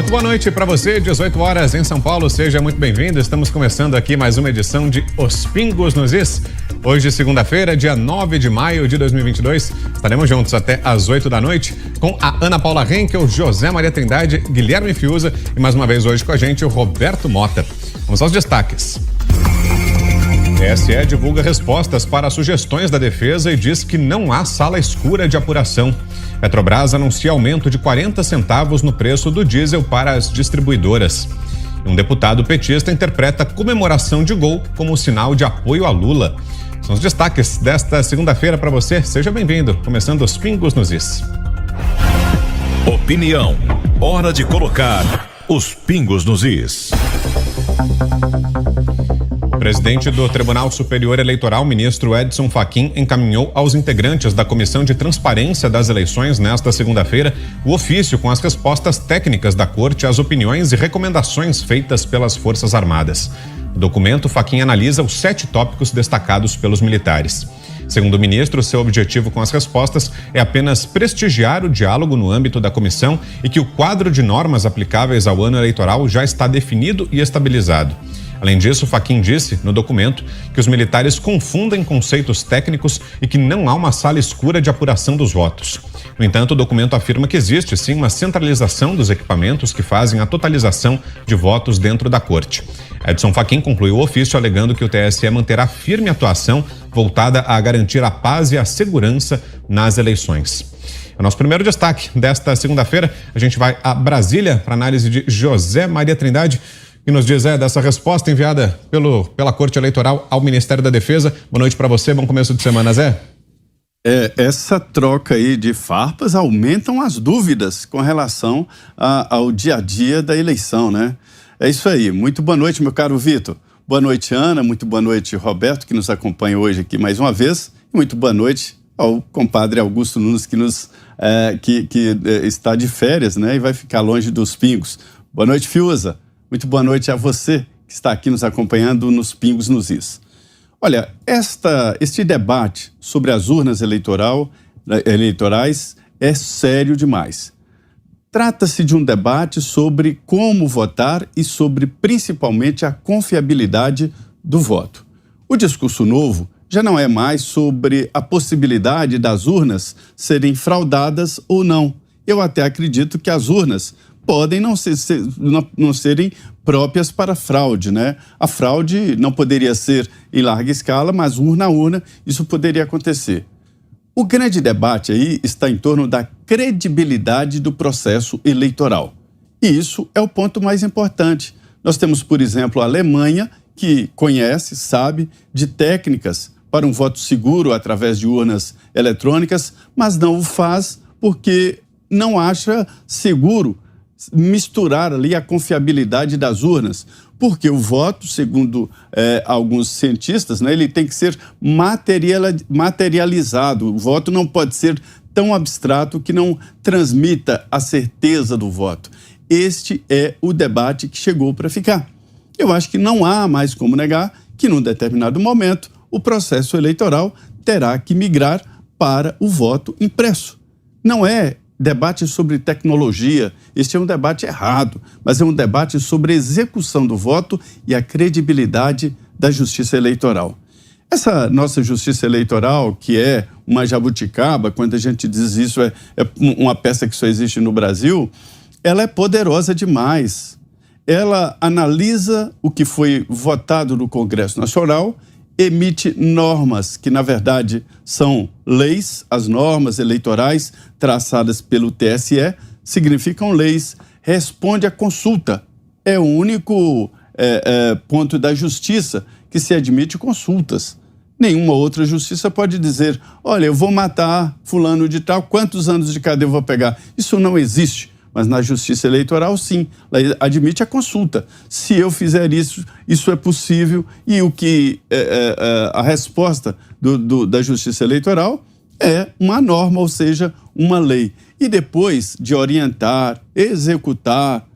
Muito boa noite para você, 18 horas em São Paulo, seja muito bem-vindo. Estamos começando aqui mais uma edição de Os Pingos nos Is. Hoje, segunda-feira, dia 9 de maio de 2022, estaremos juntos até às 8 da noite com a Ana Paula Henkel, José Maria Trindade, Guilherme Fiuza e mais uma vez hoje com a gente o Roberto Mota. Vamos aos destaques. TSE divulga respostas para sugestões da defesa e diz que não há sala escura de apuração. Petrobras anuncia aumento de 40 centavos no preço do diesel para as distribuidoras. Um deputado petista interpreta comemoração de gol como sinal de apoio a Lula. São os destaques desta segunda-feira para você. Seja bem-vindo. Começando os Pingos nos Is. Opinião. Hora de colocar os Pingos nos Is. O presidente do Tribunal Superior Eleitoral, ministro Edson Fachin, encaminhou aos integrantes da Comissão de Transparência das Eleições nesta segunda-feira o ofício com as respostas técnicas da Corte às opiniões e recomendações feitas pelas Forças Armadas. No documento, Fachin analisa os 7 tópicos destacados pelos militares. Segundo o ministro, seu objetivo com as respostas é apenas prestigiar o diálogo no âmbito da comissão e que o quadro de normas aplicáveis ao ano eleitoral já está definido e estabilizado. Além disso, Fachin disse no documento que os militares confundem conceitos técnicos e que não há uma sala escura de apuração dos votos. No entanto, o documento afirma que existe sim uma centralização dos equipamentos que fazem a totalização de votos dentro da corte. Edson Fachin concluiu o ofício alegando que o TSE manterá firme atuação voltada a garantir a paz e a segurança nas eleições. O nosso primeiro destaque desta segunda-feira, a gente vai a Brasília para análise de José Maria Trindade, que nos diz dessa resposta enviada pela Corte Eleitoral ao Ministério da Defesa. Boa noite para você, bom começo de semana, Zé. Essa troca aí de farpas aumentam as dúvidas com relação ao dia a dia da eleição, né? É isso aí. Muito boa noite, meu caro Vitor. Boa noite, Ana. Muito boa noite, Roberto, que nos acompanha hoje aqui mais uma vez. E muito boa noite ao compadre Augusto Nunes, que está de férias, né? E vai ficar longe dos pingos. Boa noite, Fiuza. Muito boa noite a você que está aqui nos acompanhando nos Pingos nos Is. Olha, este debate sobre as urnas eleitorais é sério demais. Trata-se de um debate sobre como votar e sobre, principalmente, a confiabilidade do voto. O discurso novo já não é mais sobre a possibilidade das urnas serem fraudadas ou não. Eu até acredito que as urnas podem não serem próprias para fraude, né? A fraude não poderia ser em larga escala, mas urna a urna, isso poderia acontecer. O grande debate aí está em torno da credibilidade do processo eleitoral. E isso é o ponto mais importante. Nós temos, por exemplo, a Alemanha, que conhece, sabe de técnicas para um voto seguro através de urnas eletrônicas, mas não o faz porque não acha seguro misturar ali a confiabilidade das urnas, porque o voto, segundo alguns cientistas, né, ele tem que ser materializado. O voto não pode ser tão abstrato que não transmita a certeza do voto. Este é o debate que chegou para ficar. Eu acho que não há mais como negar que, num determinado momento, o processo eleitoral terá que migrar para o voto impresso. Não é debate sobre tecnologia, este é um debate errado, mas é um debate sobre a execução do voto e a credibilidade da justiça eleitoral. Essa nossa justiça eleitoral, que é uma jabuticaba, quando a gente diz isso, é uma peça que só existe no Brasil, ela é poderosa demais. Ela analisa o que foi votado no Congresso Nacional, emite normas que, na verdade, são leis, as normas eleitorais traçadas pelo TSE significam leis, responde à consulta. É o único ponto da justiça que se admite consultas. Nenhuma outra justiça pode dizer, olha, eu vou matar fulano de tal, quantos anos de cadeia eu vou pegar? Isso não existe. Mas na justiça eleitoral, sim, ela admite a consulta. Se eu fizer isso, isso é possível. E o que a resposta da justiça eleitoral é uma norma, ou seja, uma lei. E depois de orientar, executar,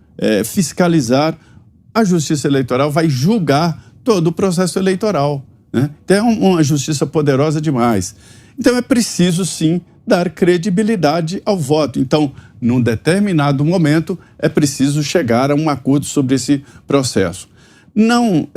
fiscalizar, a justiça eleitoral vai julgar todo o processo eleitoral, né? Então é uma justiça poderosa demais. Então é preciso, sim, dar credibilidade ao voto. Então, num determinado momento, é preciso chegar a um acordo sobre esse processo. Não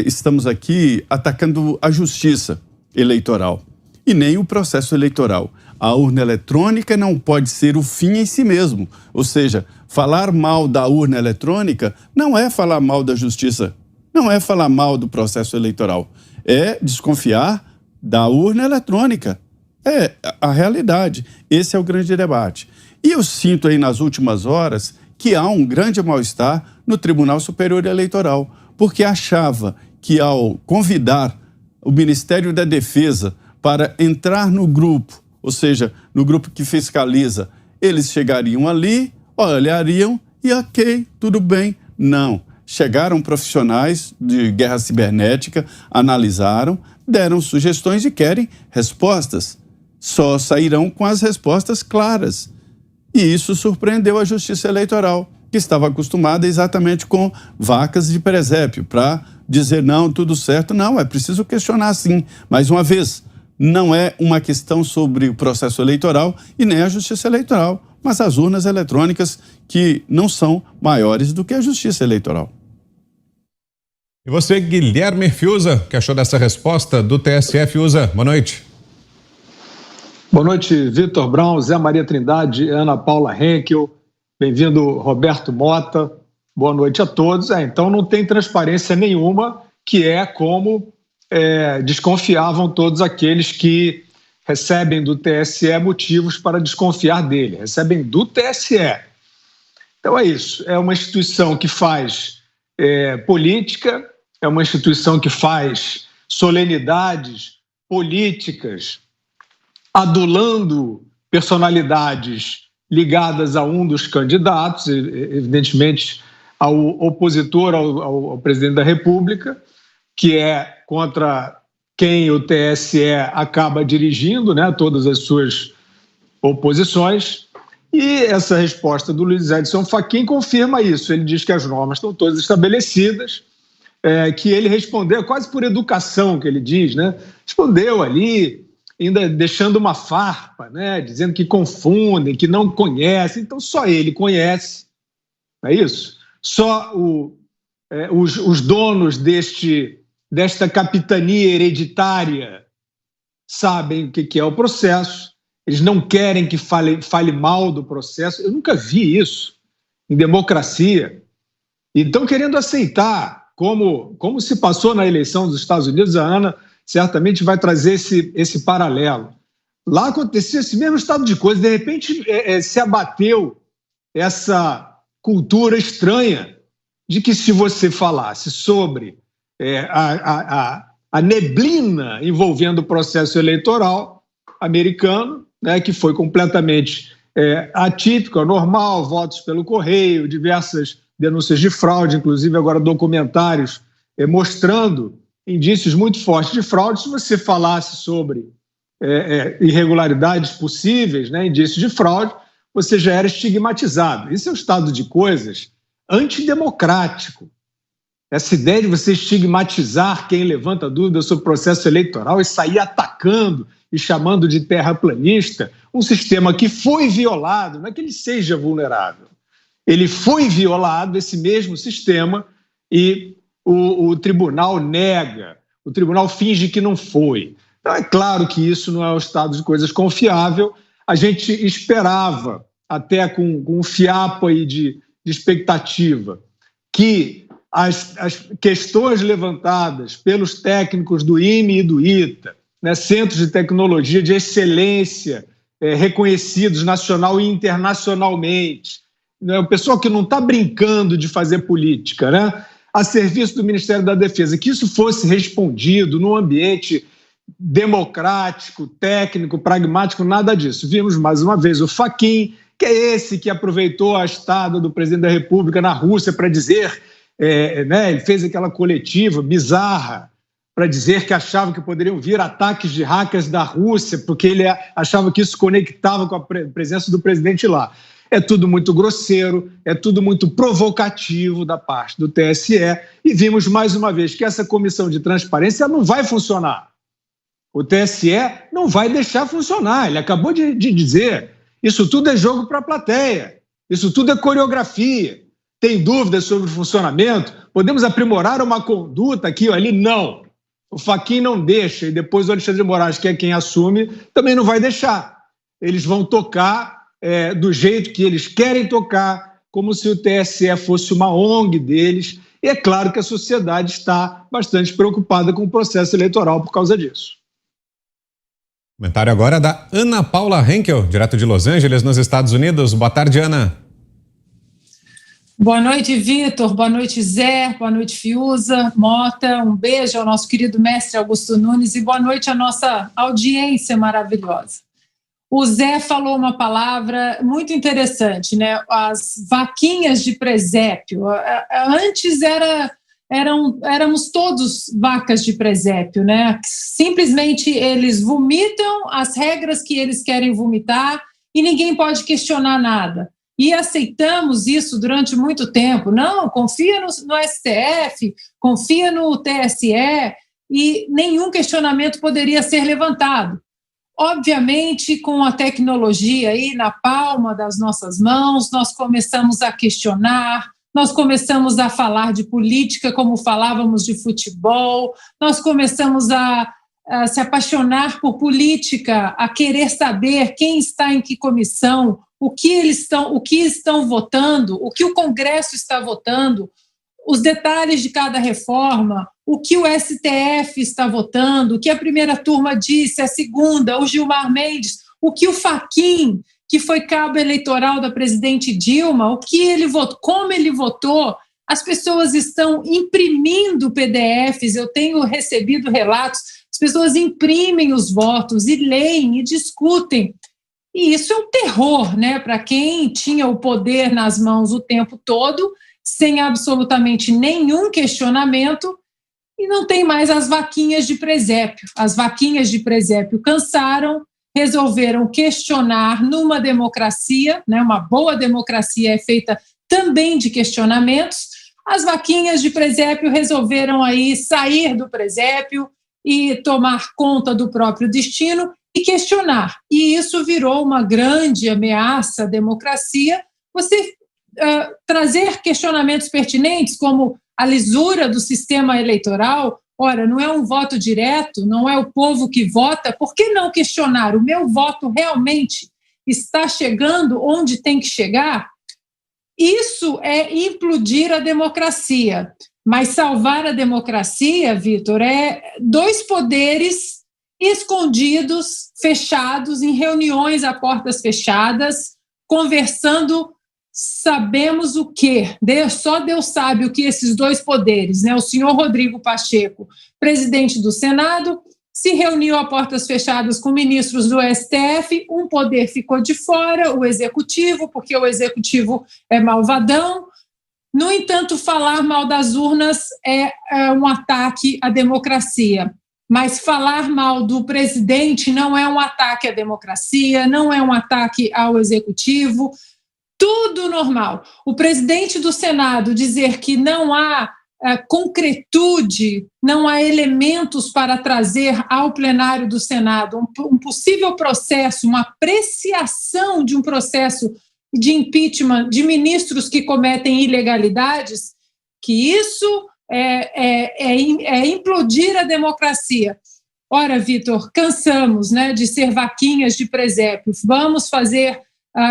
estamos aqui atacando a justiça eleitoral e nem o processo eleitoral. A urna eletrônica não pode ser o fim em si mesmo. Ou seja, falar mal da urna eletrônica não é falar mal da justiça, não é falar mal do processo eleitoral. É desconfiar da urna eletrônica. É a realidade. Esse é o grande debate. E eu sinto aí nas últimas horas que há um grande mal-estar no Tribunal Superior Eleitoral, porque achava que ao convidar o Ministério da Defesa para entrar no grupo, ou seja, no grupo que fiscaliza, eles chegariam ali, olhariam e ok, tudo bem. Não. Chegaram profissionais de guerra cibernética, analisaram, deram sugestões e querem respostas. Só sairão com as respostas claras. E isso surpreendeu a Justiça Eleitoral, que estava acostumada exatamente com vacas de presépio, para dizer não, tudo certo. Não, é preciso questionar sim. Mais uma vez, não é uma questão sobre o processo eleitoral e nem a Justiça Eleitoral, mas as urnas eletrônicas que não são maiores do que a Justiça Eleitoral. E você, Guilherme Fiuza, que achou dessa resposta do TSE? Fiuza, boa noite. Boa noite, Vitor Brown, Zé Maria Trindade, Ana Paula Henkel, bem-vindo Roberto Mota, boa noite a todos. Então não tem transparência nenhuma, que é como desconfiavam todos aqueles que recebem do TSE motivos para desconfiar dele, recebem do TSE. Então é isso, é uma instituição que faz política, é uma instituição que faz solenidades políticas, adulando personalidades ligadas a um dos candidatos, evidentemente ao opositor ao presidente da República, que é contra quem o TSE acaba dirigindo, né, todas as suas oposições. E essa resposta do Luiz Edson Fachin confirma isso. Ele diz que as normas estão todas estabelecidas, que ele respondeu quase por educação, que ele diz, né? Respondeu ali, ainda deixando uma farpa, né? Dizendo que confundem, que não conhecem. Então só ele conhece, não é isso? Só os donos desta capitania hereditária sabem o que é o processo. Eles não querem que fale mal do processo. Eu nunca vi isso em democracia. E estão querendo aceitar, como se passou na eleição dos Estados Unidos. A Ana certamente vai trazer esse paralelo. Lá aconteceu esse mesmo estado de coisa. De repente, se abateu essa cultura estranha de que, se você falasse sobre a neblina envolvendo o processo eleitoral americano, né, que foi completamente atípico, anormal, votos pelo correio, diversas denúncias de fraude, inclusive agora documentários mostrando indícios muito fortes de fraude. Se você falasse sobre irregularidades possíveis, né, indícios de fraude, você já era estigmatizado. Esse é um estado de coisas antidemocrático. Essa ideia de você estigmatizar quem levanta dúvida sobre o processo eleitoral e sair atacando e chamando de terraplanista um sistema que foi violado, não é que ele seja vulnerável. Ele foi violado, esse mesmo sistema, e o tribunal nega, o tribunal finge que não foi. Então é claro que isso não é um estado de coisas confiável. A gente esperava, até com um fiapo aí de expectativa, que as questões levantadas pelos técnicos do IME e do ITA, né, centros de tecnologia de excelência reconhecidos nacional e internacionalmente, né, o pessoal que não está brincando de fazer política, né, a serviço do Ministério da Defesa, que isso fosse respondido num ambiente democrático, técnico, pragmático, nada disso. Vimos mais uma vez o Fachin, que é esse que aproveitou a estada do presidente da República na Rússia para dizer, né, ele fez aquela coletiva bizarra para dizer que achava que poderiam vir ataques de hackers da Rússia, porque ele achava que isso conectava com a presença do presidente lá. É tudo muito grosseiro, é tudo muito provocativo da parte do TSE, e vimos mais uma vez que essa comissão de transparência não vai funcionar. O TSE não vai deixar funcionar. Ele acabou de dizer. Isso tudo é jogo para a plateia. Isso tudo é coreografia. Tem dúvidas sobre o funcionamento? Podemos aprimorar uma conduta aqui ou ali? Não. O Fachin não deixa. E depois o Alexandre de Moraes, que é quem assume, também não vai deixar. Eles vão tocar do jeito que eles querem tocar, como se o TSE fosse uma ONG deles. E é claro que a sociedade está bastante preocupada com o processo eleitoral por causa disso. Comentário agora da Ana Paula Henkel, direto de Los Angeles, nos Estados Unidos. Boa tarde, Ana. Boa noite, Vitor. Boa noite, Zé. Boa noite, Fiuza, Mota. Um beijo ao nosso querido mestre Augusto Nunes e boa noite à nossa audiência maravilhosa. O Zé falou uma palavra muito interessante, né? As vaquinhas de presépio. Antes éramos todos vacas de presépio, né? Simplesmente eles vomitam as regras que eles querem vomitar e ninguém pode questionar nada. E aceitamos isso durante muito tempo. Não, confia no STF, confia no TSE e nenhum questionamento poderia ser levantado. Obviamente, com a tecnologia aí na palma das nossas mãos, nós começamos a questionar, nós começamos a falar de política como falávamos de futebol, nós começamos a se apaixonar por política, a querer saber quem está em que comissão, o que estão votando, o que o Congresso está votando, os detalhes de cada reforma, o que o STF está votando, o que a primeira turma disse, a segunda, o Gilmar Mendes, o que o Fachin, que foi cabo eleitoral da presidente Dilma, o que ele votou, como ele votou. As pessoas estão imprimindo PDFs, eu tenho recebido relatos, as pessoas imprimem os votos e leem e discutem. E isso é um terror, né, para quem tinha o poder nas mãos o tempo todo, sem absolutamente nenhum questionamento, e não tem mais as vaquinhas de presépio. As vaquinhas de presépio cansaram, resolveram questionar numa democracia, né, uma boa democracia é feita também de questionamentos. As vaquinhas de presépio resolveram aí sair do presépio e tomar conta do próprio destino e questionar. E isso virou uma grande ameaça à democracia. Você trazer questionamentos pertinentes, como a lisura do sistema eleitoral. Ora, não é um voto direto, não é o povo que vota, por que não questionar? O meu voto realmente está chegando onde tem que chegar? Isso é implodir a democracia. Mas salvar a democracia, Vitor, é dois poderes escondidos, fechados, em reuniões a portas fechadas, conversando. Sabemos o quê? Só Deus sabe o que esses dois poderes, né? O senhor Rodrigo Pacheco, presidente do Senado, se reuniu a portas fechadas com ministros do STF, um poder ficou de fora, o executivo, porque o executivo é malvadão. No entanto, falar mal das urnas é um ataque à democracia. Mas falar mal do presidente não é um ataque à democracia, não é um ataque ao executivo. Tudo normal. O presidente do Senado dizer que não há concretude, não há elementos para trazer ao plenário do Senado um possível processo, uma apreciação de um processo de impeachment de ministros que cometem ilegalidades, que isso é implodir a democracia. Ora, Vitor, cansamos, né, de ser vaquinhas de presépio. Vamos fazer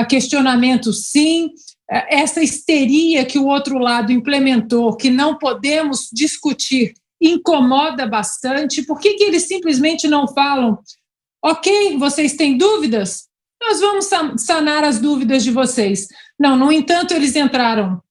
questionamento, sim. Essa histeria que o outro lado implementou, que não podemos discutir, incomoda bastante. Por que eles simplesmente não falam, ok, vocês têm dúvidas? Nós vamos sanar as dúvidas de vocês. Não, no entanto, eles entraram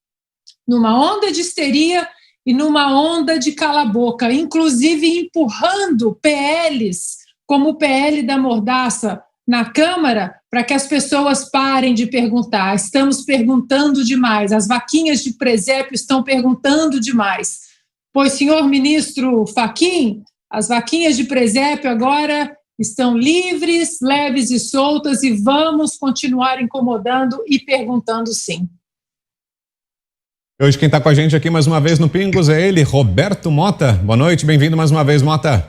numa onda de histeria e numa onda de cala-boca, inclusive empurrando PLs, como o PL da Mordaça, na Câmara, para que as pessoas parem de perguntar. Estamos perguntando demais, as vaquinhas de presépio estão perguntando demais. Pois, senhor ministro Fachin, as vaquinhas de presépio agora estão livres, leves e soltas e vamos continuar incomodando e perguntando sim. Hoje quem está com a gente aqui mais uma vez no Pingos é ele, Roberto Mota. Boa noite, bem-vindo mais uma vez, Mota.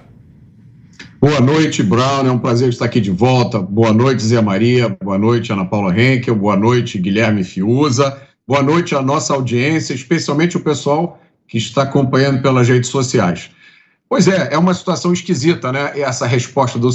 Boa noite, Brown, é um prazer estar aqui de volta. Boa noite, Zé Maria, boa noite, Ana Paula Henkel, boa noite, Guilherme Fiuza, boa noite à nossa audiência, especialmente o pessoal que está acompanhando pelas redes sociais. Pois é uma situação esquisita, né? Essa resposta do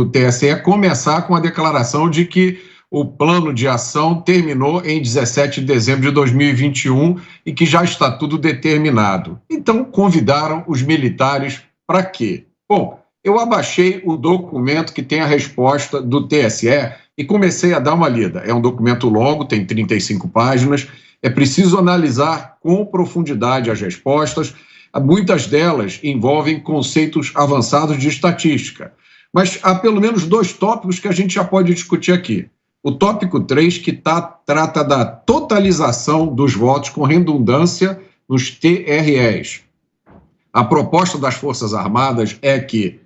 TSE começar com a declaração de que o plano de ação terminou em 17 de dezembro de 2021 e que já está tudo determinado. Então, convidaram os militares para quê? Bom, eu abaixei o documento que tem a resposta do TSE e comecei a dar uma lida. É um documento longo, tem 35 páginas, é preciso analisar com profundidade as respostas. Muitas delas envolvem conceitos avançados de estatística. Mas há pelo menos 2 tópicos que a gente já pode discutir aqui. O tópico 3, que trata da totalização dos votos com redundância nos TREs. A proposta das Forças Armadas é que,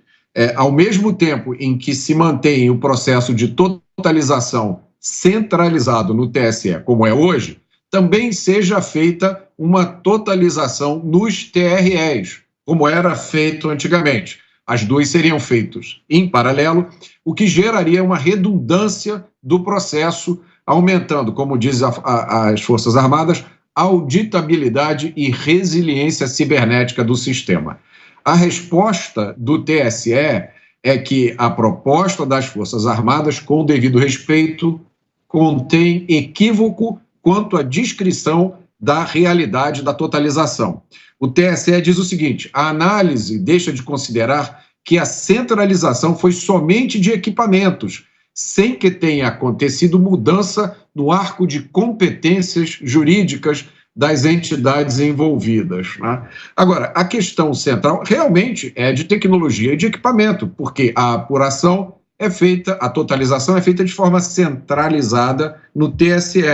ao mesmo tempo em que se mantém o processo de totalização centralizado no TSE, como é hoje, também seja feita uma totalização nos TREs, como era feito antigamente. As 2 seriam feitas em paralelo, o que geraria uma redundância do processo, aumentando, como diz as Forças Armadas, a auditabilidade e resiliência cibernética do sistema. A resposta do TSE é que a proposta das Forças Armadas, com o devido respeito, contém equívoco quanto à descrição da realidade da totalização. O TSE diz o seguinte: a análise deixa de considerar que a centralização foi somente de equipamentos, sem que tenha acontecido mudança no arco de competências jurídicas das entidades envolvidas, né? Agora, a questão central realmente é de tecnologia e de equipamento, porque a apuração é feita, a totalização é feita de forma centralizada no TSE.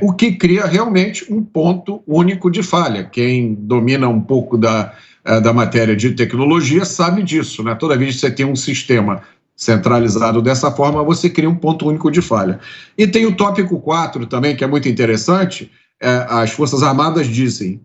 O que cria realmente um ponto único de falha. Quem domina um pouco da matéria de tecnologia sabe disso, né? Toda vez que você tem um sistema centralizado dessa forma, você cria um ponto único de falha. E tem o tópico 4 também, que é muito interessante. As Forças Armadas dizem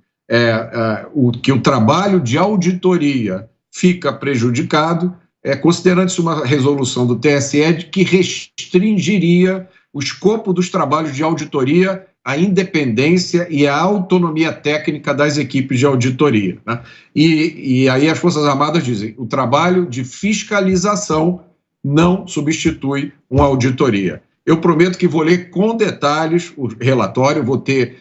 que o trabalho de auditoria fica prejudicado, considerando-se uma resolução do TSE que restringiria o escopo dos trabalhos de auditoria, a independência e a autonomia técnica das equipes de auditoria, né? E aí as Forças Armadas dizem: o trabalho de fiscalização não substitui uma auditoria. Eu prometo que vou ler com detalhes o relatório, vou ter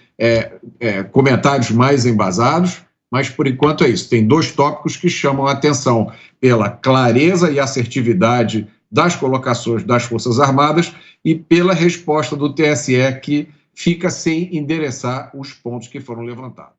comentários mais embasados, mas por enquanto é isso. Tem 2 tópicos que chamam a atenção pela clareza e assertividade das colocações das Forças Armadas e pela resposta do TSE, que fica sem endereçar os pontos que foram levantados.